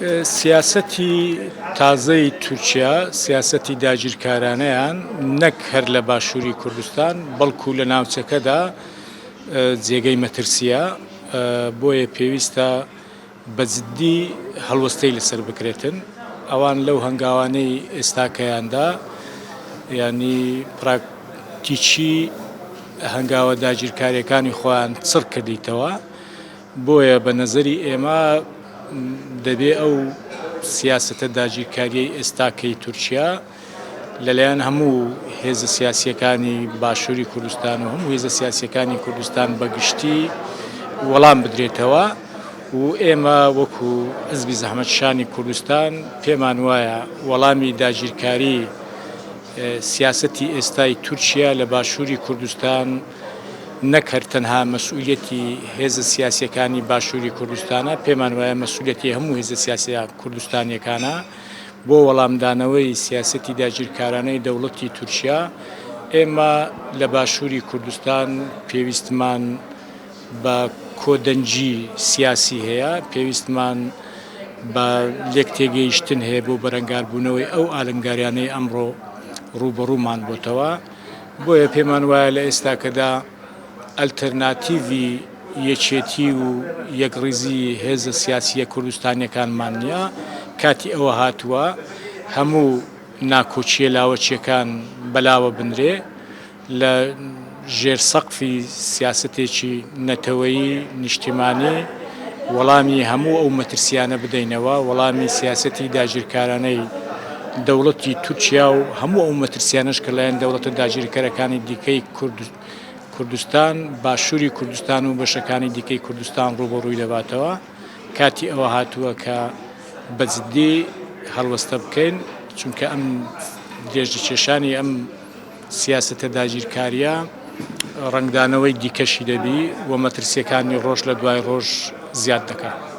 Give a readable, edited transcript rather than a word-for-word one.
سیاسەتی تازەی تورکیا سیاسەتی داگیرکارانەیان نەک هەر لە باشووری کوردستان بەڵکو لە ناوچەکەدا جێگەی مەترسیە، بۆیە پێویستە بەجددی هەڵوەستەی لەسەر بکرێتن. ئەوان لەو هەنگاوانەی ئێستاکەیاندا ینی پراکتیکی هەنگاوە داگیرکاریەکانی خۆیان چڕ کردیتەوە، بۆیە بە نەزەری ئێمە دەبێ ئەو سیاسەتە داگیرکاریەی ئێستاکەی تورکیا لەلایەن هەموو هێزە سیاسیەکانی باشووری کوردستان و هەموو هێزە سیاسیەکانی کوردستان بەگشتی وەڵام بدرێتەوە و ئێمە وەکو حیزبی زەحمەتکێشانی کوردستان پێمان وایە وەڵامی داگیرکاری سیاسەتی ئێستای تورکیا لە باشووری کوردستان نەک هەر تەنها مەسئولیەتی هێزە سیاسیەکانی باشووری کوردستانە، پێمان وایە مەسئولیەتی هەموو هێزە سیاسیە کوردستانیەکانە بۆ وەڵامدانەوەی سیاسەتی داگیرکارانەی دەوڵەتی تورکیا. ئێمە لە باشووری کوردستان پێویستمان بە کۆدەنجی سیاسی هەیە، پێویستمان بە لێک تێگەیشتن هەیە بۆ بەرەنگاربوونەوەی ئەو ئالنگاریانەی ئەمڕۆ ڕوبەڕوومان بۆتەوە. بۆیە پێمان وایە لە ئێستاکەدا ئەلتەرناتیڤی یەکێتی و یەکڕێزی هێزە سیاسیە کوردستانیەکانمان نییە. کاتی ئەوە هاتووە هەموو ناکۆچیە لاوەچیەکان بەلاوە بنرێ، لە ژێر سەقفی سیاسەتێکی نەتەوەیی نیشتیمانی وەڵامی هەموو ئەو مەترسیانە بدەینەوە، وەڵامی سیاسەتی داگیرکارانەی دەوڵەتی تورکیا و هەموو ئەو مەترسیانەش کە لایەن دەوڵەتە داگیرکەرەکانی دیکەی کوردستان، باشووری کوردستان و بەشەکانی دیکەی کوردستان ڕوبەڕووی دەباتەوە. کاتی ئەوە هاتووە کە بەجددی هەڵوەستە بکەین، چونکە ئەم درێژەکێشانی ئەم سیاسەتە داگیرکاریە ڕەنگدانەوەی دیکەشی دەبی و مەترسیەکانی ڕۆژ لە دوای ڕۆژ زیاد دەکات.